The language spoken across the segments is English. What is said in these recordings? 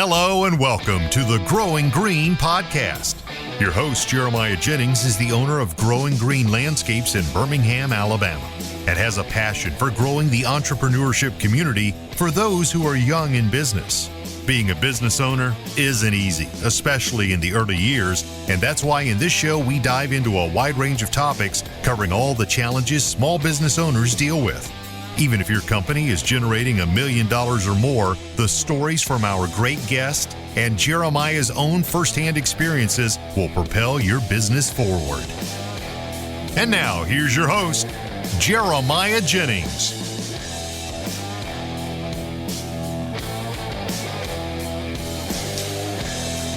Hello and welcome to the Growing Green podcast. Your host, Jeremiah Jennings, is the owner of Growing Green Landscapes in Birmingham, Alabama, and has a passion for growing the entrepreneurship community for those who are young in business. Being a business owner isn't easy, especially in the early years, and that's why in this show we dive into a wide range of topics covering all the challenges small business owners deal with. Even if your company is generating $1 million or more, the stories from our great guest and Jeremiah's own firsthand experiences will propel your business forward. And now, here's your host, Jeremiah Jennings.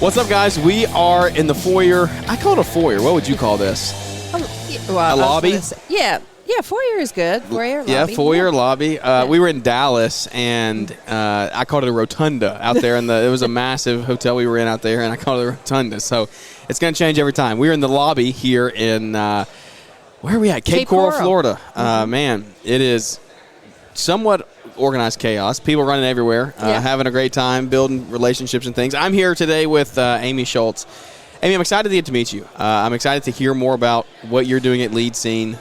What's up, guys? We are in the foyer. I call it a foyer. What would you call this? A lobby? Yeah, foyer is good. Foyer, lobby. Yeah, foyer, lobby. We were in Dallas, and I called it a rotunda out there. It was a massive hotel we were in out there, and I called it a rotunda. So it's going to change every time. We're in the lobby here in, where are we at? Cape Coral, Florida. Man, it is somewhat organized chaos. People running everywhere, having a great time, building relationships and things. I'm here today with Amy Schultz. Amy, I'm excited to get to meet you. I'm excited to hear more about what you're doing at Lead Scene.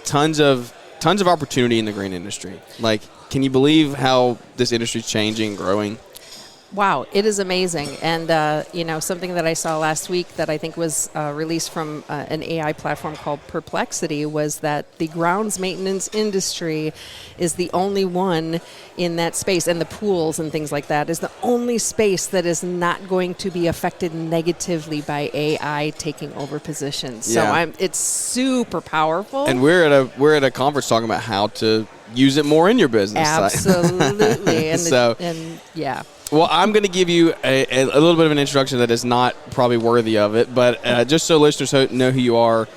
Tons of opportunity in the green industry. Like, can you believe how this industry is changing, growing? Wow, it is amazing. And, something that I saw last week that I think was released from an AI platform called Perplexity was that the grounds maintenance industry is the only one in that space, and the pools and things like that is the only space that is not going to be affected negatively by AI taking over positions. Yeah. So it's super powerful. And we're at a conference talking about how to use it more in your business. Absolutely. Well, I'm going to give you a little bit of an introduction that is not probably worthy of it, but just so listeners know who you are,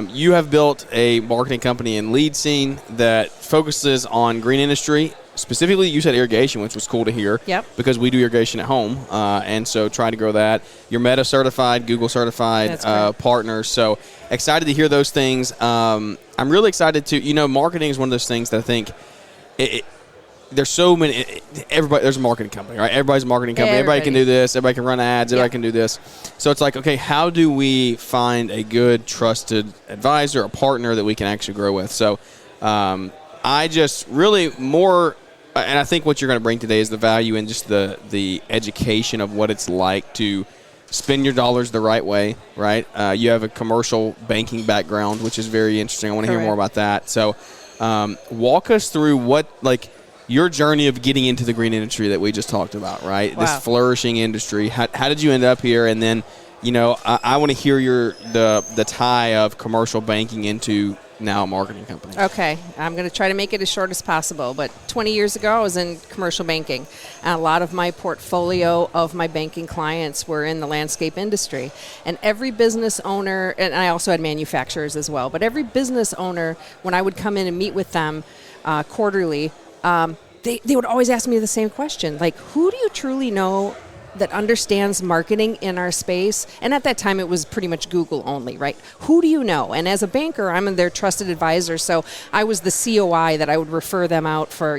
you have built a marketing company in Lead Scene that focuses on green industry. Specifically, you said irrigation, which was cool to hear. Yep. Because we do irrigation at home, and so trying to grow that. You're Meta certified, Google certified partners. So excited to hear those things. I'm really excited to, marketing is one of those things that I think there's so many. There's a marketing company, right? Everybody's a marketing company. Everybody can do this. Everybody can run ads. Everybody can do this. So it's like, okay, how do we find a good, trusted advisor, a partner that we can actually grow with? So I just really more. And I think what you're going to bring today is the value in just the education of what it's like to spend your dollars the right way, right? You have a commercial banking background, which is very interesting. I want to hear more about that. So walk us through your journey of getting into the green industry that we just talked about, right? Wow. This flourishing industry. How did you end up here? And then, I want to hear the tie of commercial banking into now a marketing company. Okay. I'm going to try to make it as short as possible. But 20 years ago, I was in commercial banking. And a lot of my portfolio of my banking clients were in the landscape industry. And every business owner, and I also had manufacturers as well, but every business owner, when I would come in and meet with them quarterly, they would always ask me the same question. Like, who do you truly know that understands marketing in our space? And at that time, it was pretty much Google only, right? Who do you know? And as a banker, I'm their trusted advisor. So I was the COI that I would refer them out for,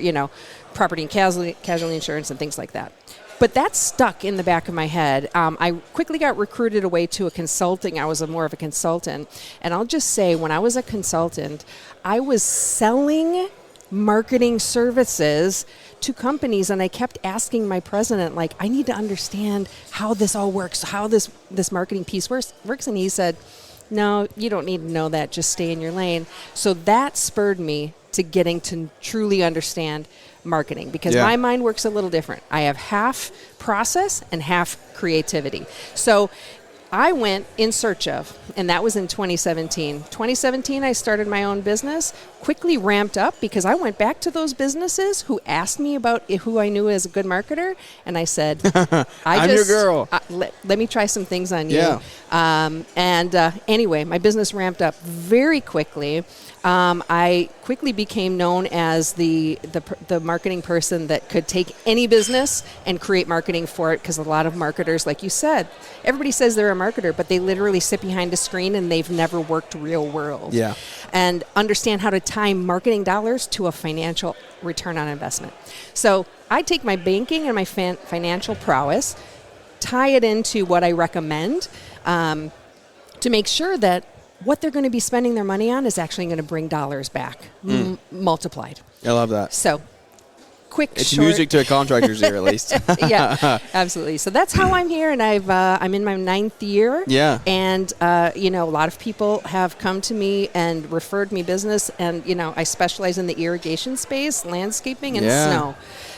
property and casualty insurance and things like that. But that stuck in the back of my head. I quickly got recruited away to a consulting. I was more of a consultant. And I'll just say, when I was a consultant, I was selling marketing services to companies, and I kept asking my president, I need to understand how this all works, how this marketing piece works. And he said, no, you don't need to know that. Just stay in your lane. So that spurred me to getting to truly understand marketing, because my mind works a little different. I have half process and half creativity. So I went in search of, and that was in 2017. 2017, I started my own business, quickly ramped up because I went back to those businesses who asked me about who I knew as a good marketer, and I said, I'm your girl. Let me try some things on you. Yeah. Anyway, my business ramped up very quickly. I quickly became known as the marketing person that could take any business and create marketing for it, because a lot of marketers, like you said, everybody says they're a marketer, but they literally sit behind a screen and they've never worked real world. Yeah. And understand how to tie marketing dollars to a financial return on investment. So I take my banking and my financial prowess, tie it into what I recommend to make sure that what they're going to be spending their money on is actually going to bring dollars back, multiplied. I love that. So, It's music to a contractor's ear, at least. Yeah, absolutely. So that's how I'm here, and I'm in my 9th year. Yeah. And a lot of people have come to me and referred me business, and I specialize in the irrigation space, landscaping, and snow.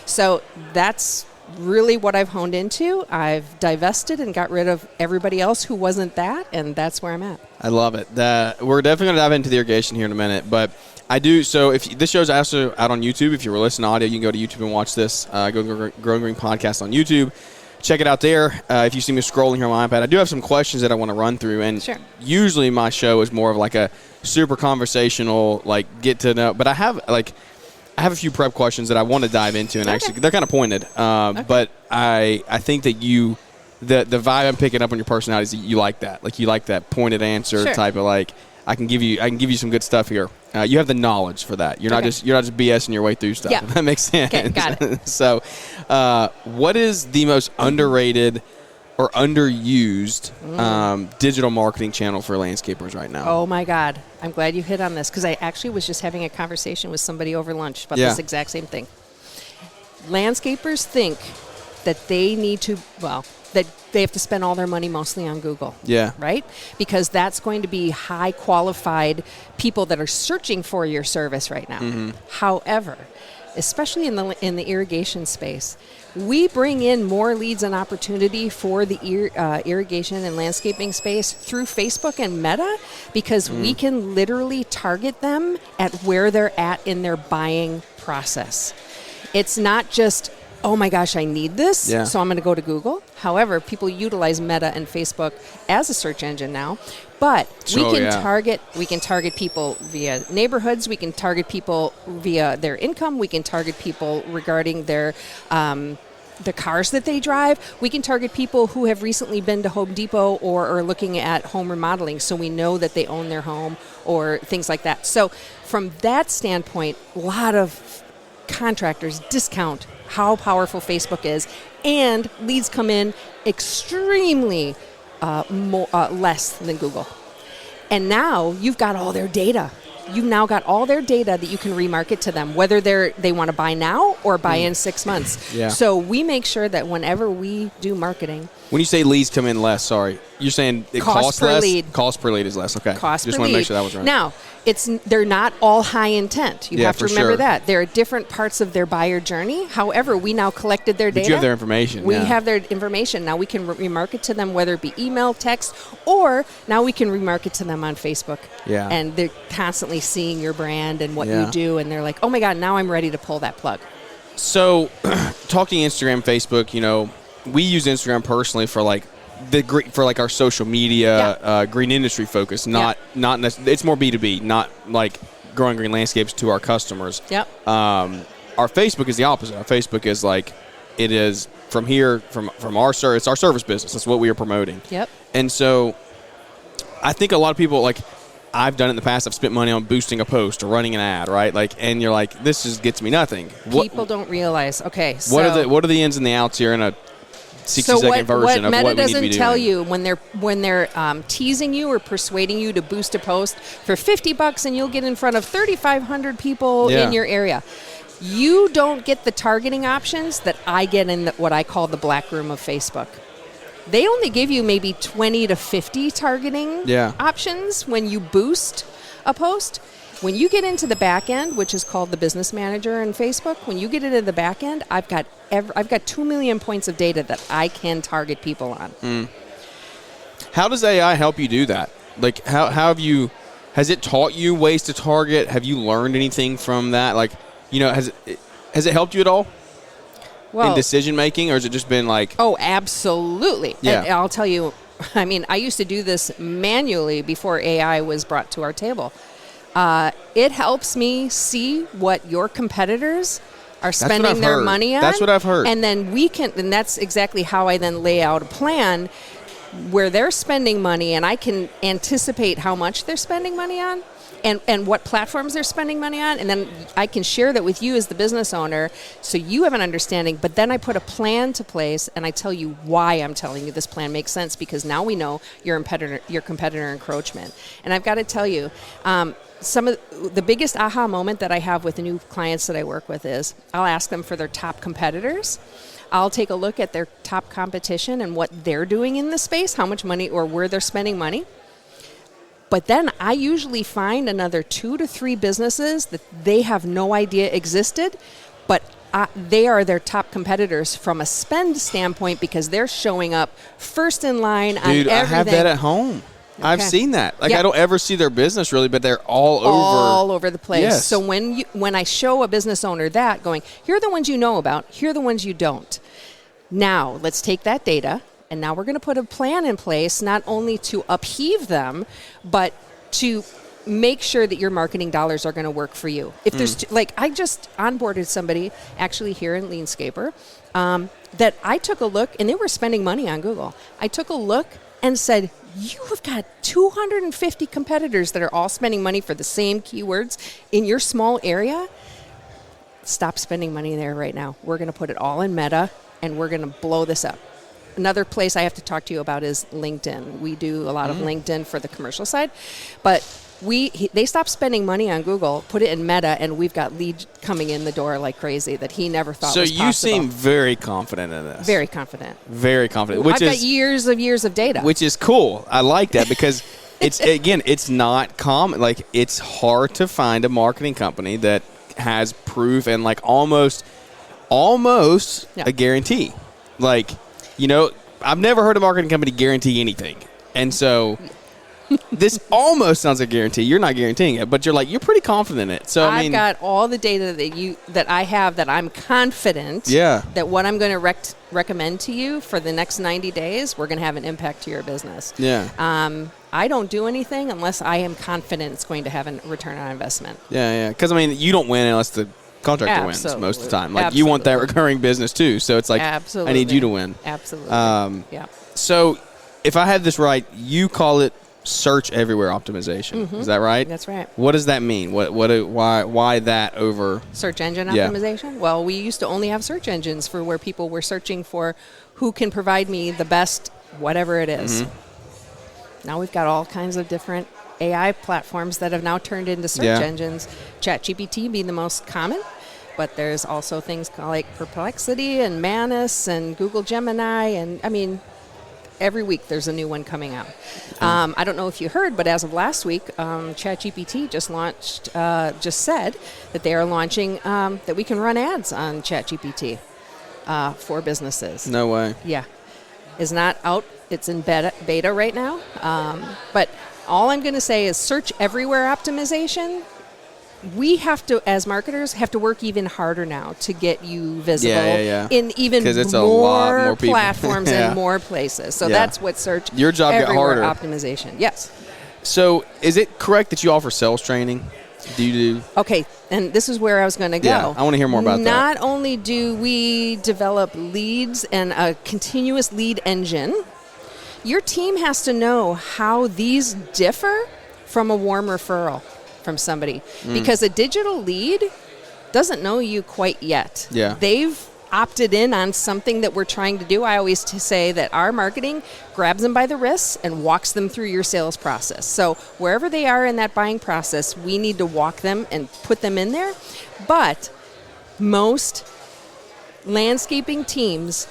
So that's really what I've honed into. I've divested and got rid of everybody else who wasn't that, and that's where I'm at. I love it. We're definitely going to dive into the irrigation here in a minute, but I do. So if this show's also out on YouTube, if you were listening to audio, you can go to YouTube and watch this. Go to Growing Green Podcast on YouTube. Check it out there. If you see me scrolling here on my iPad, I do have some questions that I want to run through. And usually my show is more of like a super conversational, like get to know. But I have a few prep questions that I want to dive into, and actually they're kind of pointed. But I think that the vibe I'm picking up on your personality is that you like that. Like you like that pointed answer type of like, I can give you some good stuff here. You have the knowledge for that. You're not just BSing your way through stuff. Yeah. That makes sense. Okay, got it. So, what is the most underrated or underused digital marketing channel for landscapers right now? Oh my God, I'm glad you hit on this, because I actually was just having a conversation with somebody over lunch about this exact same thing. Landscapers think that they need to, that they have to spend all their money mostly on Google. Yeah. Right? Because that's going to be high qualified people that are searching for your service right now. Mm-hmm. However, especially in the irrigation space, we bring in more leads and opportunity for the irrigation and landscaping space through Facebook and Meta, because we can literally target them at where they're at in their buying process. It's not just, oh my gosh, I need this, so I'm going to go to Google. However, people utilize Meta and Facebook as a search engine now. But we can target people via neighborhoods. We can target people via their income. We can target people regarding their the cars that they drive. We can target people who have recently been to Home Depot or are looking at home remodeling, so we know that they own their home or things like that. So from that standpoint, a lot of contractors discount how powerful Facebook is, and leads come in extremely less than Google. And now you've got all their data. You've now got all their data that you can remarket to them, whether they want to buy now or buy in 6 months. Yeah. So we make sure that whenever we do marketing. When you say leads come in less, you're saying it costs less? Lead. Cost per lead is less, okay. Cost Just per want lead. to make sure that was right. Now, they're not all high intent. You have to remember that. There are different parts of their buyer journey. However, we now collected their data. But you have their information. We have their information. Now we can remarket to them, whether it be email, text, or now we can remarket to them on Facebook. Yeah. And they're constantly seeing your brand and what you do, and they're like, oh my God, now I'm ready to pull that plug. So, talking Instagram, Facebook, we use Instagram personally for our social media, green industry focus. Not it's more B2B, not like growing green landscapes to our customers. Yep. Our Facebook is the opposite. Our Facebook is it is from here, from our service. It's our service business. That's what we are promoting. Yep. And so, I think a lot of people I've done it in the past. I've spent money on boosting a post or running an ad, right? And you're like, this just gets me nothing. People don't realize. Okay, so what are the ins and the outs here in a 60-second version of what we need to be doing? What Meta doesn't tell you when they're teasing you or persuading you to boost a post for $50 and you'll get in front of 3,500 people in your area. You don't get the targeting options that I get in what I call the black room of Facebook. They only give you maybe 20 to 50 targeting options when you boost a post. When you get into the back end, which is called the business manager in Facebook, when you get into the back end, I've got 2 million points of data that I can target people on. How does AI help you do that? Has it taught you ways to target? Have you learned anything from that? Has it helped you at all? In decision making, or has it just been Oh, absolutely. Yeah. And I'll tell you, I used to do this manually before AI was brought to our table. It helps me see what your competitors are spending their money on. That's what I've heard. And then and that's exactly how I then lay out a plan. where they're spending money, and I can anticipate how much they're spending money on and what platforms they're spending money on, and then I can share that with you as the business owner so you have an understanding, but then I put a plan to place and I tell you why I'm telling you this plan makes sense, because now we know your competitor encroachment. And I've got to tell you, some of the biggest aha moment that I have with the new clients that I work with is I'll ask them for their top competitors. I'll take a look at their top competition and what they're doing in the space, how much money or where they're spending money. But then I usually find another 2 to 3 businesses that they have no idea existed, but they are their top competitors from a spend standpoint because they're showing up first in line on everything. Dude, I have that at home. Okay. I've seen that. Like, I don't ever see their business really, but they're all over the place. Yes. So when I show a business owner that, going, here are the ones you know about, here are the ones you don't. Now, let's take that data, and now we're going to put a plan in place, not only to upheave them, but to make sure that your marketing dollars are going to work for you. If there's I just onboarded somebody actually here in Leanscaper that I took a look, and they were spending money on Google. I took a look and said, you have got 250 competitors that are all spending money for the same keywords in your small area. Stop spending money there right now. We're going to put it all in Meta, and we're going to blow this up. Another place I have to talk to you about is LinkedIn. We do a lot of LinkedIn for the commercial side, but they stopped spending money on Google, put it in Meta, and we've got leads coming in the door like crazy that he never thought was possible. So you seem very confident in this. Very confident. Very confident. I've got years of data. Which is cool. I like that because it's not common. Like, it's hard to find a marketing company that has proof and like almost a guarantee. Like, I've never heard a marketing company guarantee anything. And so this almost sounds like a guarantee. You're not guaranteeing it, but you're pretty confident in it. So I've got all the data that I have that I'm confident that what I'm going to recommend to you for the next 90 days, we're going to have an impact to your business. Yeah. I don't do anything unless I am confident it's going to have a return on investment. Yeah. Because, you don't win unless the contractor wins most of the time. Like, you want that recurring business too. So it's like, I need you to win. Absolutely. So if I had this right, you call it search everywhere optimization. Mm-hmm. Is that right? That's right. What does that mean? Why that over search engine optimization? Well, we used to only have search engines for where people were searching for who can provide me the best whatever it is. Mm-hmm. Now we've got all kinds of different AI platforms that have now turned into search engines. ChatGPT being the most common, but there's also things like Perplexity and Manus and Google Gemini, and every week there's a new one coming out. I don't know if you heard, but as of last week, ChatGPT just said that they are launching that we can run ads on ChatGPT for businesses. No way. Yeah. It's not out. It's in beta right now. But all I'm going to say is search everywhere optimization. We have to, as marketers, work even harder now to get you visible in even more platforms and more places. So that's what search your job everywhere got harder. Optimization. Yes. So is it correct that you offer sales training? Do you do? Okay, and this is where I was going to go. Yeah, I want to hear more about that. Not only do we develop leads and a continuous lead engine, your team has to know how these differ from a warm referral from somebody, because a digital lead doesn't know you quite yet. Yeah. They've opted in on something that we're trying to do. I always say that our marketing grabs them by the wrists and walks them through your sales process. So wherever they are in that buying process, we need to walk them and put them in there. But most landscaping teams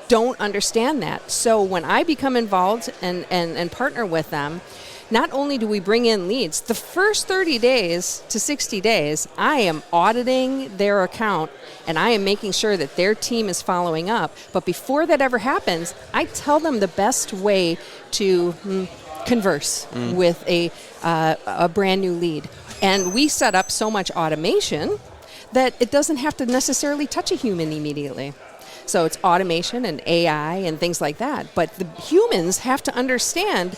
don't understand that. So when I become involved and partner with them, not only do we bring in leads, the first 30 days to 60 days, I am auditing their account and I am making sure that their team is following up. But before that ever happens, I tell them the best way to converse with a brand new lead. And we set up so much automation that it doesn't have to necessarily touch a human immediately. So it's automation and AI and things like that. But the humans have to understand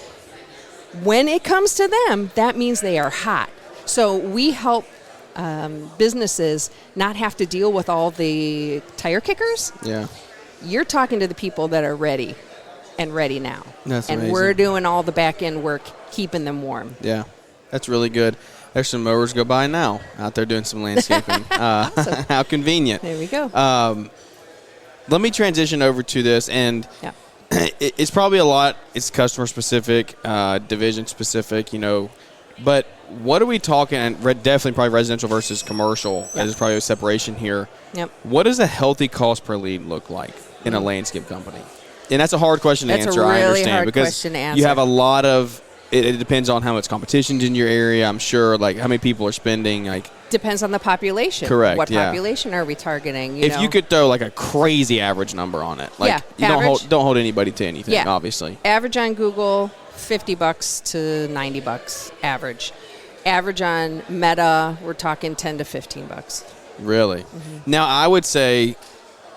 when it comes to them, that means they are hot. So we help businesses not have to deal with all the tire kickers. Yeah. You're talking to the people that are ready. and ready now. That's and amazing. we're doing all the back end work, keeping them warm. Yeah, that's really good. There's some mowers go by now out there doing some landscaping. Awesome. How convenient. There we go. Let me transition over to this, and it's probably a lot. It's customer specific, division specific, but what are we talking, and definitely probably residential versus commercial. There's probably a separation here. Yep. What does a healthy cost per lead look like in a landscape company? And that's a hard question to answer, That's a really I understand. hard Because question to answer. you have a lot of, it depends on how much competition's in your area, I'm sure, like how many people are spending, like. Depends on the population. Correct, What yeah. population are we targeting? If you could throw like a crazy average number on it, like you don't hold anybody to anything, obviously. Average on Google, $50 to $90 average. Average on Meta, we're talking $10 to $15. Really? Mm-hmm. Now, I would say,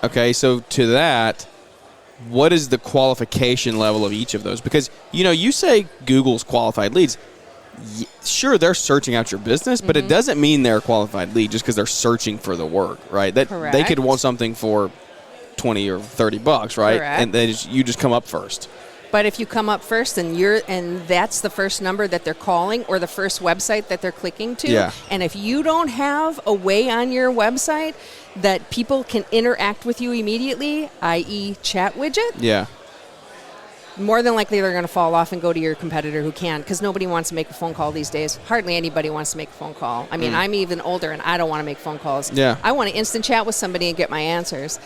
okay, so to that, what is the qualification level of each of those? Because, you say Google's qualified leads. Sure, they're searching out your business, but it doesn't mean they're a qualified lead just because they're searching for the work, right? Correct. They could want something for $20 or $30, right? Correct. And then you just come up first. But if you come up first and that's the first number that they're calling or the first website that they're clicking to, and if you don't have a way on your website that people can interact with you immediately, i.e. chat widget, more than likely they're going to fall off and go to your competitor who can, because nobody wants to make a phone call these days. Hardly anybody wants to make a phone call. I mean, I'm even older and I don't want to make phone calls. Yeah. I want to instant chat with somebody and get my answers.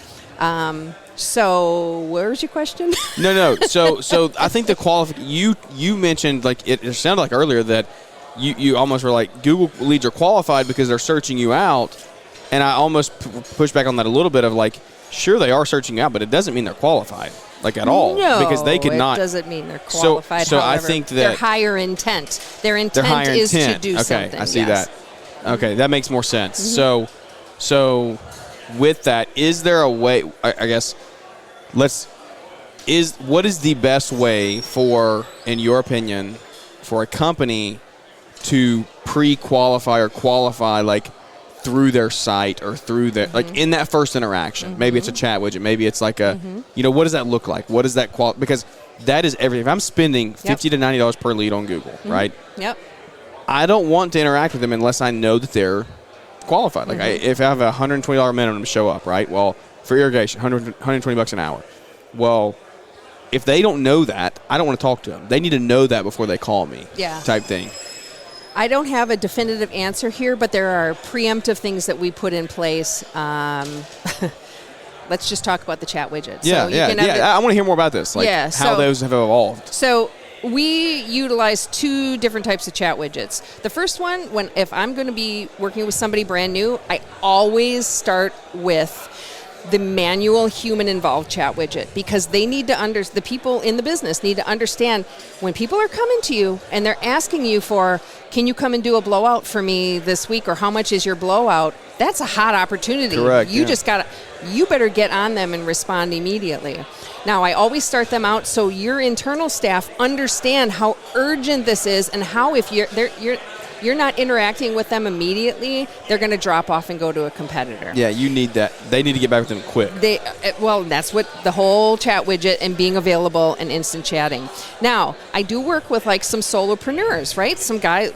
So where's your question? No. So I think the you mentioned, like it sounded like earlier that you almost were like Google leads are qualified because they're searching you out, and I almost pushed back on that a little bit of like, sure they are searching you out, but it doesn't mean they're qualified. Like at all, because they could not. It doesn't mean they're qualified. So however, I think that they're higher intent. Their intent is to do something. Okay, I see that. Okay, that makes more sense. So with that, is there a way? I guess what is the best way for, in your opinion, for a company to pre-qualify or qualify, like through their site or through their like in that first interaction? Maybe it's a chat widget, maybe it's like a what does that look like? What does that because that is everything. If I'm spending $50 to $90 per lead on Google, right? Yep. I don't want to interact with them unless I know that they're qualified. Like if I have a $120 minimum to show up, right? Well, for irrigation, $120 an hour. Well, if they don't know that, I don't want to talk to them. They need to know that before they call me. Yeah. Type thing. I don't have a definitive answer here, but there are preemptive things that we put in place. Let's just talk about the chat widget. I want to hear more about this. Like how those have evolved. So we utilize two different types of chat widgets. The first one, if I'm going to be working with somebody brand new, I always start with the manual human-involved chat widget, because they need to the people in the business need to understand when people are coming to you and they're asking you for, can you come and do a blowout for me this week, or how much is your blowout? That's a hot opportunity. Correct. You better get on them and respond immediately. Now, I always start them out so your internal staff understand how urgent this is, and how if you're not interacting with them immediately, they're going to drop off and go to a competitor. Yeah, you need that. They need to get back with them quick. That's what the whole chat widget and being available and instant chatting. Now, I do work with like some solopreneurs, right?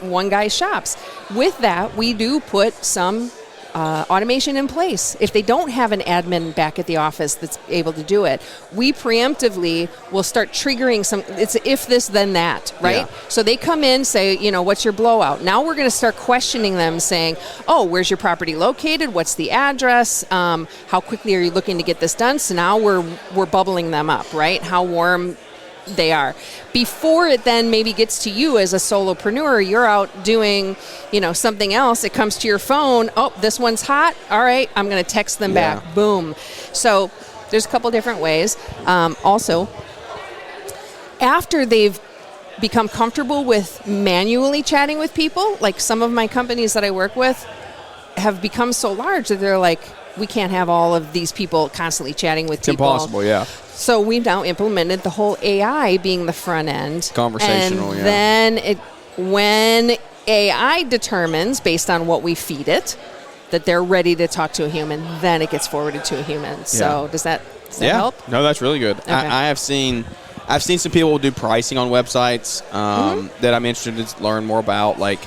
One guy shops. With that, we do put some automation in place. If they don't have an admin back at the office that's able to do it, we preemptively will start triggering it's if this, then that, right? Yeah. So they come in, say, what's your blowout? Now we're going to start questioning them, saying, oh, where's your property located? What's the address? How quickly are you looking to get this done? So now we're bubbling them up, right? How warm they are. Before it then maybe gets to you as a solopreneur, you're out doing, something else. It comes to your phone. Oh, this one's hot. All right, I'm going to text them back. Boom. So there's a couple different ways. Also, after they've become comfortable with manually chatting with people, like some of my companies that I work with have become so large that they're like, we can't have all of these people constantly chatting with people. It's impossible, yeah. So we've now implemented the whole AI being the front end. Conversational, and then when AI determines, based on what we feed it, that they're ready to talk to a human, then it gets forwarded to a human. So does that help? No, that's really good. Okay. I have seen, I've seen some people do pricing on websites that I'm interested to learn more about, like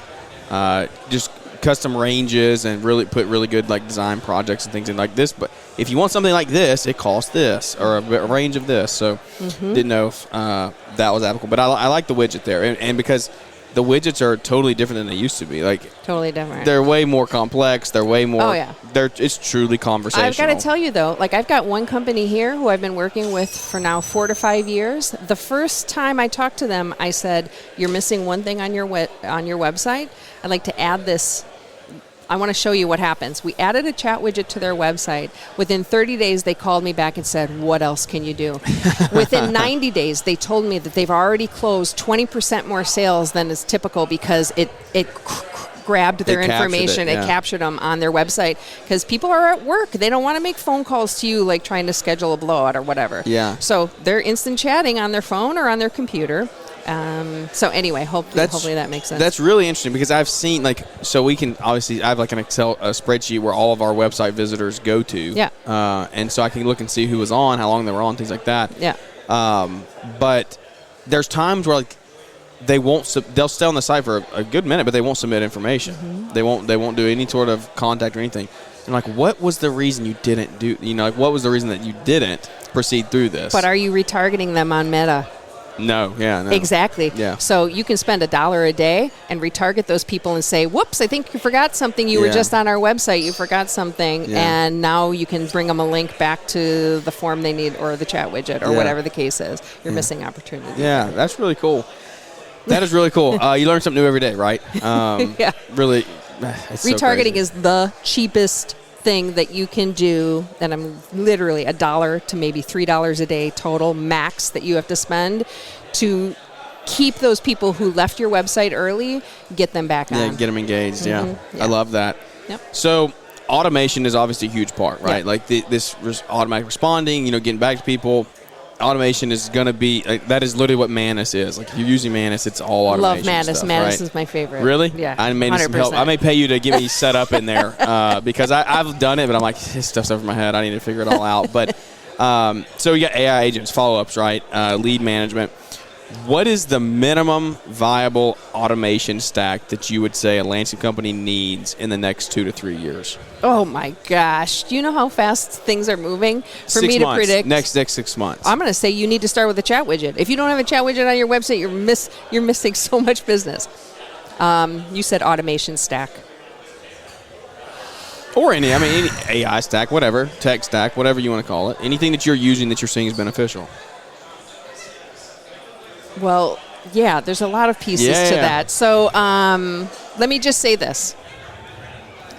just custom ranges and really put really good like design projects and things in like this. But if you want something like this, it costs this or a range of this. So didn't know if that was applicable. But I like the widget there, and because the widgets are totally different than they used to be. Like totally different. They're way more complex. They're way more. Oh yeah. It's truly conversational. I've got to tell you though, like I've got one company here who I've been working with for now 4 to 5 years. The first time I talked to them, I said, "You're missing one thing on your website. I'd like to add this. I want to show you what happens." We added a chat widget to their website. Within 30 days, they called me back and said, "What else can you do?" Within 90 days, they told me that they've already closed 20% more sales than is typical because it grabbed their information. It captured them on their website because people are at work. They don't want to make phone calls to you like trying to schedule a blowout or whatever. Yeah. So they're instant chatting on their phone or on their computer. So anyway, hopefully that makes sense. That's really interesting because I've seen so we can obviously I have like an Excel spreadsheet where all of our website visitors go to. Yeah. And so I can look and see who was on, how long they were on, things like that. Yeah. But there's times where like they'll stay on the site for a good minute, but they won't submit information. Mm-hmm. They won't do any sort of contact or anything. And like, what was the reason you didn't do? What was the reason that you didn't proceed through this? But are you retargeting them on Meta? No, no. Exactly. Yeah. So you can spend $1 a day and retarget those people and say, "Whoops, I think you forgot something. You were just on our website. You forgot something." Yeah. And now you can bring them a link back to the form they need or the chat widget or whatever the case is. You're missing opportunity. Yeah, that's really cool. That is really cool. You learn something new every day, right? Yeah. Really. Retargeting is the cheapest thing that you can do, and I'm literally $1 to maybe $3 a day total max that you have to spend to keep those people who left your website early, get them back on. Yeah, get them engaged. Yeah. I love that. Yep. So automation is obviously a huge part, right? Yep. Like this automatic responding, getting back to people. Automation is going to be that is literally what Manus is. Like if you're using Manus, it's all automation. Love Manus. Stuff, Manus right? is my favorite. Really? Yeah. I may need some help. I may pay you to get me set up in there because I've done it, but I'm like, this stuff's over my head. I need to figure it all out. But so you got AI agents, follow-ups, right? Lead management. What is the minimum viable automation stack that you would say a landscape company needs in the next 2 to 3 years? Oh my gosh! Do you know how fast things are moving? For 6 me months. to predict Next 6 months. I'm going to say you need to start with a chat widget. If you don't have a chat widget on your website, you're missing so much business. You said automation stack. Or any AI stack, whatever, tech stack, whatever you want to call it. Anything that you're using that you're seeing is beneficial. Well, yeah, there's a lot of pieces to that. So let me just say this.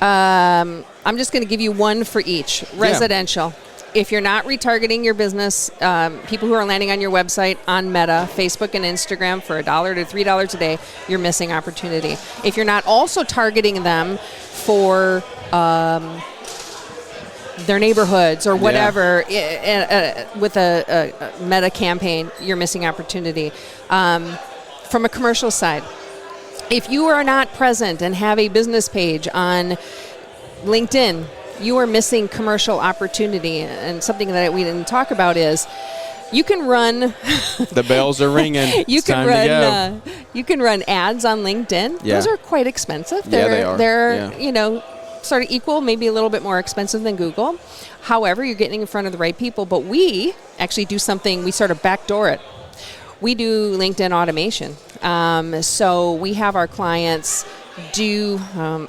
I'm just going to give you one for each. Residential. If you're not retargeting your business, people who are landing on your website on Meta, Facebook, and Instagram for $1 to $3 a day, you're missing opportunity. If you're not also targeting them for their neighborhoods or whatever with a Meta campaign, you're missing opportunity. From a commercial side, if you are not present and have a business page on LinkedIn, you are missing commercial opportunity. And something that we didn't talk about is you can run the bells are ringing. You can run ads on LinkedIn. Those are quite expensive. They are. They're sort of equal, maybe a little bit more expensive than Google. However, you're getting in front of the right people. But we actually do something, we sort of backdoor it. We do LinkedIn automation. So we have our clients do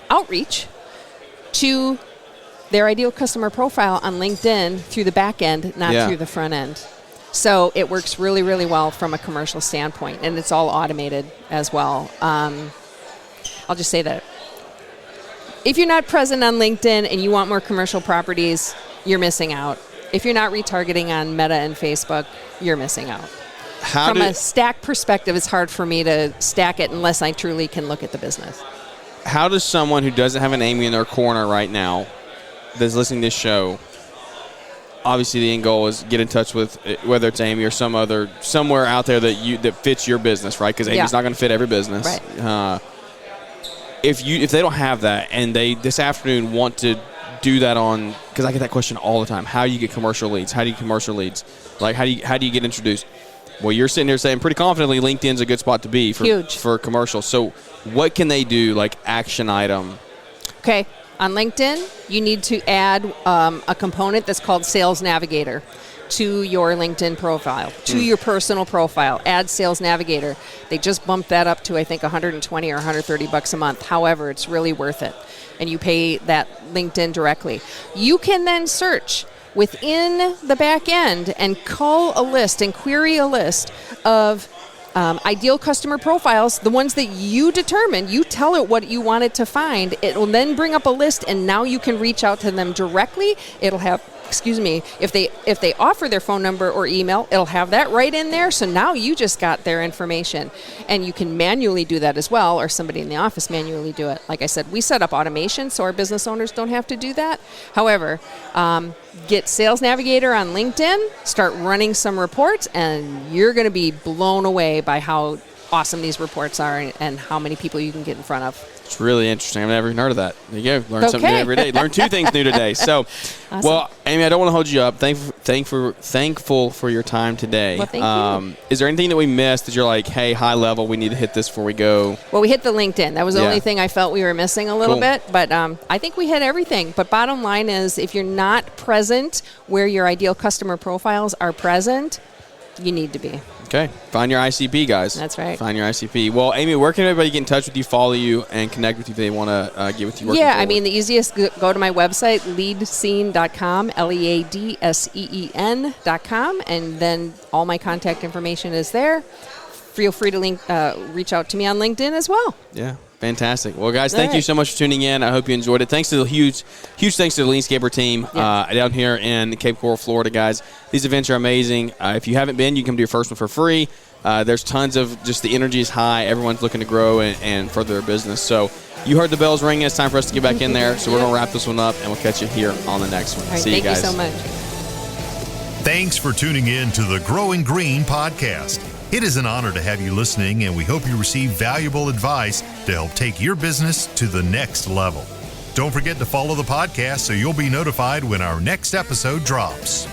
outreach to their ideal customer profile on LinkedIn through the back end, not through the front end. So it works really, really well from a commercial standpoint, and it's all automated as well. I'll just say that. If you're not present on LinkedIn and you want more commercial properties, you're missing out. If you're not retargeting on Meta and Facebook, you're missing out. From a stack perspective, it's hard for me to stack it unless I truly can look at the business. How does someone who doesn't have an Amy in their corner right now that's listening to this show, obviously the end goal is get in touch with whether it's Amy or somewhere out there that fits your business, right? Because Amy's not going to fit every business. Right. If they don't have that and they this afternoon want to do that on, because I get that question all the time, how do you get commercial leads? Like how do you get introduced? Well, you're sitting here saying pretty confidently LinkedIn's a good spot to be for commercial. So what can they do, like action item? Okay. On LinkedIn, you need to add a component that's called Sales Navigator to your LinkedIn profile, to your personal profile. Add Sales Navigator. They just bumped that up to, I think, $120 or $130 a month. However, it's really worth it. And you pay that LinkedIn directly. You can then search within the back end and call a list and query a list of ideal customer profiles, the ones that you determine. You tell it what you want it to find. It will then bring up a list, and now you can reach out to them directly. It'll have, if they offer their phone number or email, it'll have that right in there. So now you just got their information, and you can manually do that as well, or somebody in the office manually do it. Like I said, we set up automation so our business owners don't have to do that. However, get Sales Navigator on LinkedIn, start running some reports, and you're going to be blown away by how awesome these reports are and how many people you can get in front of. It's really interesting. I've never even heard of that. There you go. Learn something new every day. Learn 2 things new today. So, awesome. Well, Amy, I don't want to hold you up. Thankful for your time today. Well, thank you. Is there anything that we missed that you're like, hey, high level, we need to hit this before we go? Well, we hit the LinkedIn. That was the only thing I felt we were missing a little bit. But I think we hit everything. But bottom line is, if you're not present where your ideal customer profiles are present, you need to be. Okay. Find your ICP, guys. That's right. Find your ICP. Well, Amy, where can everybody get in touch with you, follow you, and connect with you if they want to get with you? Yeah, I mean, the easiest, go to my website, leadseen.com, LEADSEEN.com, and then all my contact information is there. Feel free to reach out to me on LinkedIn as well. Yeah. Fantastic. Well, guys, thank you so much for tuning in. I hope you enjoyed it. Thanks to the huge thanks to the Leanscaper team down here in Cape Coral, Florida, guys. These events are amazing. If you haven't been, you can come to your first one for free. There's tons of just the energy is high. Everyone's looking to grow and further their business. So you heard the bells ringing. It's time for us to get back in there. So we're going to wrap this one up, and we'll catch you here on the next one. All right, See you guys. Thank you so much. Thanks for tuning in to the Growing Green podcast. It is an honor to have you listening, and we hope you receive valuable advice to help take your business to the next level. Don't forget to follow the podcast so you'll be notified when our next episode drops.